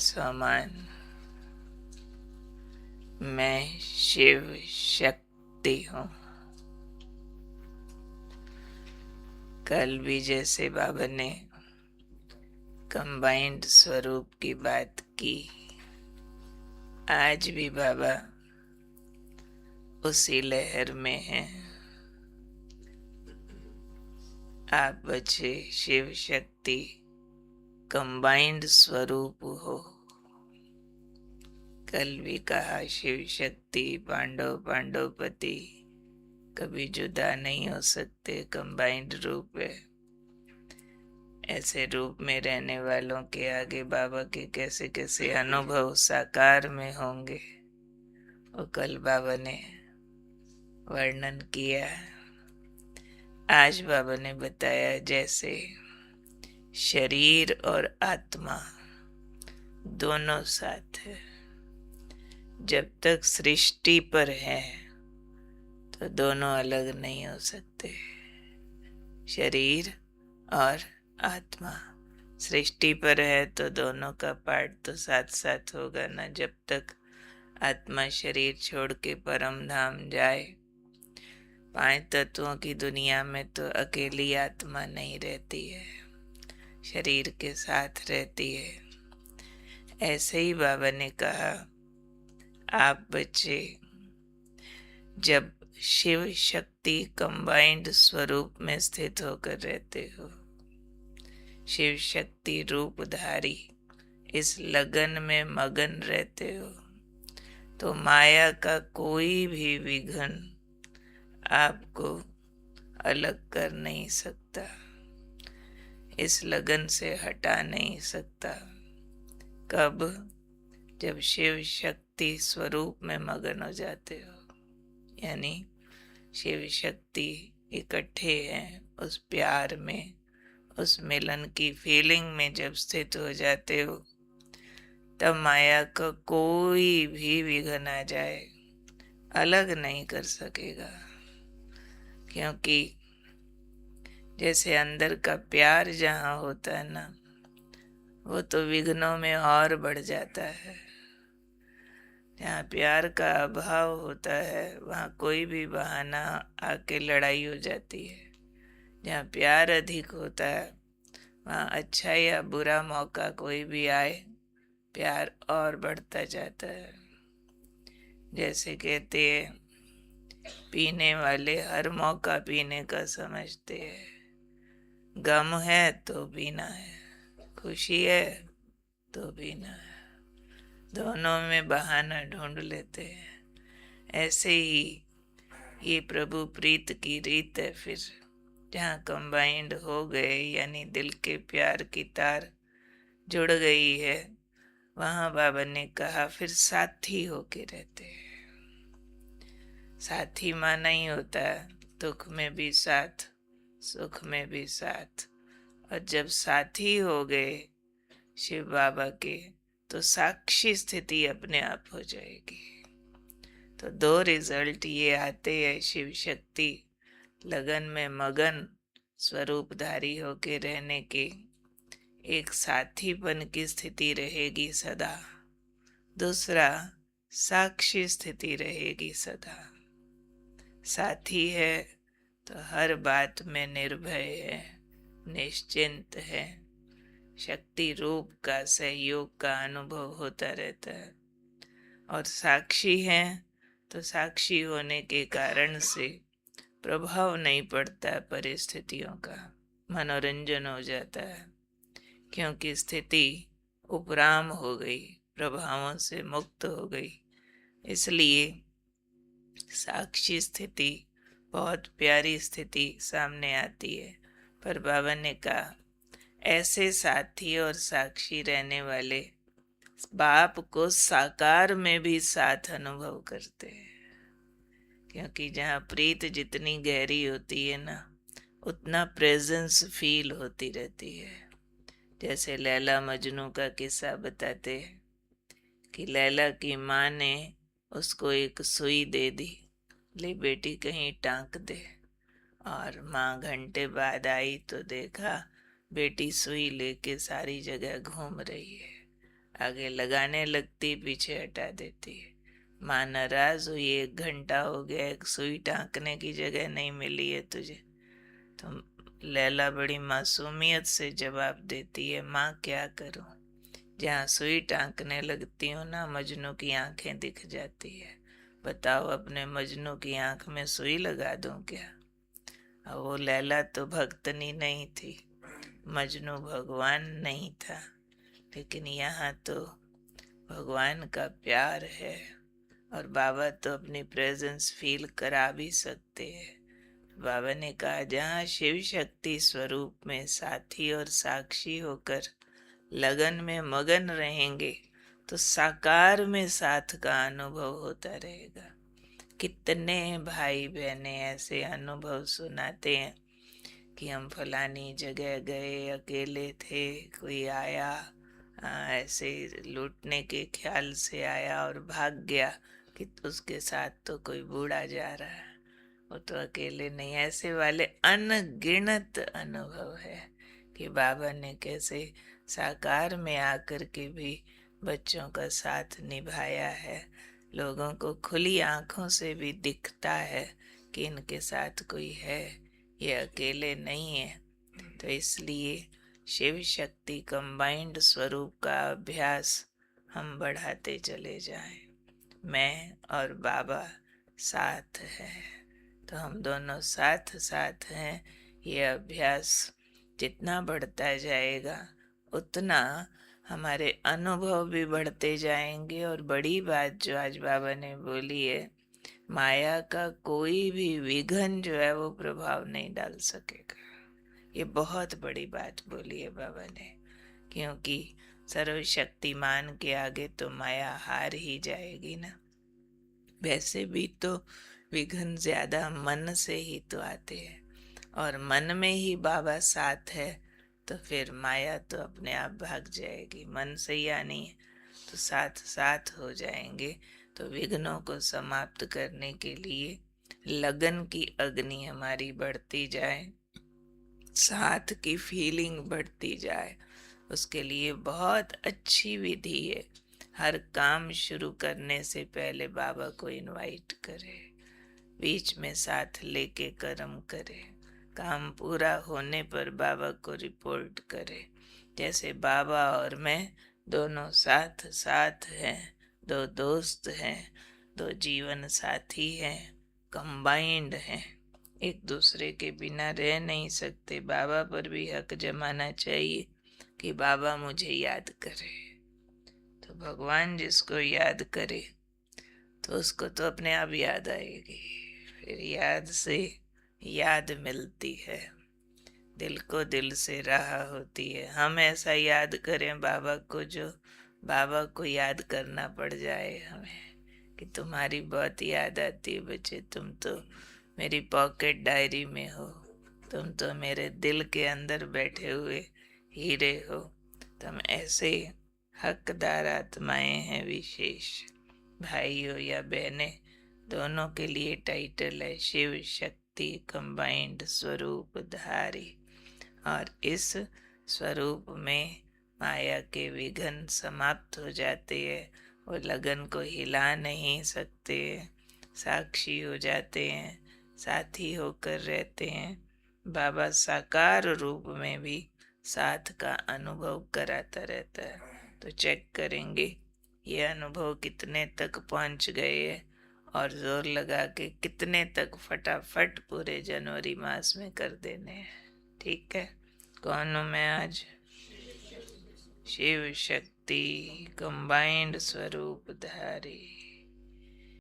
समान मैं शिव शक्ति हूँ। कल भी जैसे बाबा ने कंबाइंड स्वरूप की बात की, आज भी बाबा उसी लहर में हैं। आप बच्चे शिव शक्ति कंबाइंड स्वरूप हो। कल भी कहा शिव शक्ति पांडवपति कभी जुदा नहीं हो सकते, कंबाइंड रूप है। ऐसे रूप में रहने वालों के आगे बाबा के कैसे कैसे अनुभव साकार में होंगे, वो कल बाबा ने वर्णन किया। आज बाबा ने बताया जैसे शरीर और आत्मा दोनों साथ है। जब तक सृष्टि पर है तो दोनों अलग नहीं हो सकते। शरीर और आत्मा सृष्टि पर है तो दोनों का पार्ट तो साथ साथ होगा ना। जब तक आत्मा शरीर छोड़ के परम धाम जाए, 5 तत्वों की दुनिया में तो अकेली आत्मा नहीं रहती है, शरीर के साथ रहती है। ऐसे ही बाबा ने कहा, आप बच्चे जब शिव शक्ति कंबाइंड स्वरूप में स्थित होकर रहते हो, शिव शक्ति रूपधारी इस लगन में मगन रहते हो, तो माया का कोई भी विघन आपको अलग कर नहीं सकता, इस लगन से हटा नहीं सकता। कब? जब शिव शक्ति स्वरूप में मगन हो जाते हो, यानी शिव शक्ति इकट्ठे हैं उस प्यार में, उस मिलन की फीलिंग में जब स्थित हो जाते हो, तब माया का कोई भी विघन आ जाए अलग नहीं कर सकेगा। क्योंकि जैसे अंदर का प्यार जहाँ होता है ना, वो तो विघ्नों में और बढ़ जाता है। जहाँ प्यार का अभाव होता है वहाँ कोई भी बहाना आके लड़ाई हो जाती है। जहाँ प्यार अधिक होता है वहाँ अच्छा या बुरा मौका कोई भी आए, प्यार और बढ़ता जाता है। जैसे कहते हैं, पीने वाले हर मौका पीने का समझते हैं। गम है तो पीना है, खुशी है तो पीना है, दोनों में बहाना ढूंढ लेते हैं। ऐसे ही ये प्रभु प्रीत की रीत है। फिर जहाँ कंबाइंड हो गए, यानी दिल के प्यार की तार जुड़ गई है, वहाँ बाबा ने कहा फिर साथी होके रहते हैं। साथी माना ही होता है दुख में भी साथ, सुख में भी साथ। और जब साथी हो गए शिव बाबा के, तो साक्षी स्थिति अपने आप हो जाएगी। तो 2 रिजल्ट ये आते हैं शिव शक्ति लगन में मगन स्वरूपधारी होके रहने के। एक साथीपन की स्थिति रहेगी सदा, दूसरा साक्षी स्थिति रहेगी सदा। साथी है तो हर बात में निर्भय है, निश्चिंत है, शक्ति रूप का सहयोग का अनुभव होता रहता है। और साक्षी है तो साक्षी होने के कारण से प्रभाव नहीं पड़ता परिस्थितियों का, मनोरंजन हो जाता है। क्योंकि स्थिति उपराम हो गई, प्रभावों से मुक्त हो गई, इसलिए साक्षी स्थिति बहुत प्यारी स्थिति सामने आती है। पर बाबा ने कहा ऐसे साथी और साक्षी रहने वाले बाप को साकार में भी साथ अनुभव करते हैं। क्योंकि जहाँ प्रीत जितनी गहरी होती है ना, उतना प्रेजेंस फील होती रहती है। जैसे लैला मजनू का किस्सा बताते हैं कि लैला की माँ ने उसको एक सुई दे दी, ले बेटी कहीं टांक दे। और माँ घंटे बाद आई तो देखा बेटी सुई लेके सारी जगह घूम रही है। आगे लगाने लगती, पीछे हटा देती है। माँ नाराज हुई, 1 घंटा हो गया, एक सुई टाँकने की जगह नहीं मिली है तुझे। तो लैला बड़ी मासूमियत से जवाब देती है, माँ क्या करूं, जहाँ सुई टाँकने लगती हूँ ना, मजनू की आंखें दिख जाती है। बताओ, अपने मजनू की आंख में सुई लगा दूं क्या? अब वो लैला तो भक्तनी नहीं थी, मजनू भगवान नहीं था, लेकिन यहाँ तो भगवान का प्यार है, और बाबा तो अपनी प्रेजेंस फील करा भी सकते हैं। बाबा ने कहा, जहाँ शिव शक्ति स्वरूप में साथी और साक्षी होकर लगन में मगन रहेंगे, तो साकार में साथ का अनुभव होता रहेगा। कितने भाई बहने ऐसे अनुभव सुनाते हैं कि हम फलानी जगह गए, अकेले थे, कोई आया, ऐसे लूटने के ख्याल से आया और भाग गया, कि उसके साथ तो कोई बूढ़ा जा रहा है, वो तो अकेले नहीं। ऐसे वाले अनगिनत अनुभव है कि बाबा ने कैसे साकार में आकर के भी बच्चों का साथ निभाया है। लोगों को खुली आंखों से भी दिखता है कि इनके साथ कोई है, ये अकेले नहीं है। तो इसलिए शिव शक्ति कंबाइंड स्वरूप का अभ्यास हम बढ़ाते चले जाएं। मैं और बाबा साथ हैं, तो हम दोनों साथ साथ हैं। ये अभ्यास जितना बढ़ता जाएगा उतना हमारे अनुभव भी बढ़ते जाएंगे। और बड़ी बात जो आज बाबा ने बोली है, माया का कोई भी विघन जो है वो प्रभाव नहीं डाल सकेगा। ये बहुत बड़ी बात बोली है बाबा ने, क्योंकि सर्वशक्तिमान के आगे तो माया हार ही जाएगी ना। वैसे भी तो विघन ज्यादा मन से ही तो आते हैं, और मन में ही बाबा साथ है, तो फिर माया तो अपने आप भाग जाएगी। मन से ही आनी है तो साथ साथ हो जाएंगे। तो विघ्नों को समाप्त करने के लिए लगन की अग्नि हमारी बढ़ती जाए, साथ की फीलिंग बढ़ती जाए, उसके लिए बहुत अच्छी विधि है। हर काम शुरू करने से पहले बाबा को इनवाइट करे, बीच में साथ लेके कर्म करे, काम पूरा होने पर बाबा को रिपोर्ट करे। जैसे बाबा और मैं दोनों साथ साथ हैं, दो दोस्त हैं, दो जीवन साथी हैं, कंबाइंड हैं, एक दूसरे के बिना रह नहीं सकते। बाबा पर भी हक जमाना चाहिए कि बाबा मुझे याद करे। तो भगवान जिसको याद करे तो उसको तो अपने आप याद आएगी, फिर याद से याद मिलती है, दिल को दिल से राह होती है। हम ऐसा याद करें बाबा को, जो बाबा को याद करना पड़ जाए हमें कि तुम्हारी बहुत याद आती है बच्चे, तुम तो मेरी पॉकेट डायरी में हो, तुम तो मेरे दिल के अंदर बैठे हुए हीरे हो। तुम ऐसे हकदार आत्माएं हैं विशेष। भाई हो या बहने, दोनों के लिए टाइटल है शिव शक्ति कंबाइंड स्वरूप धारी। और इस स्वरूप में माया के विघन समाप्त हो जाते हैं, वो लगन को हिला नहीं सकते, साक्षी हो जाते हैं, साथी होकर रहते हैं। बाबा साकार रूप में भी साथ का अनुभव कराता रहता है। तो चेक करेंगे ये अनुभव कितने तक पहुंच गए है, और जोर लगा के कितने तक फटाफट पूरे जनवरी मास में कर देने हैं। ठीक है, कौन हूँ मैं आज? शिव शक्ति कंबाइंड स्वरूप धारी।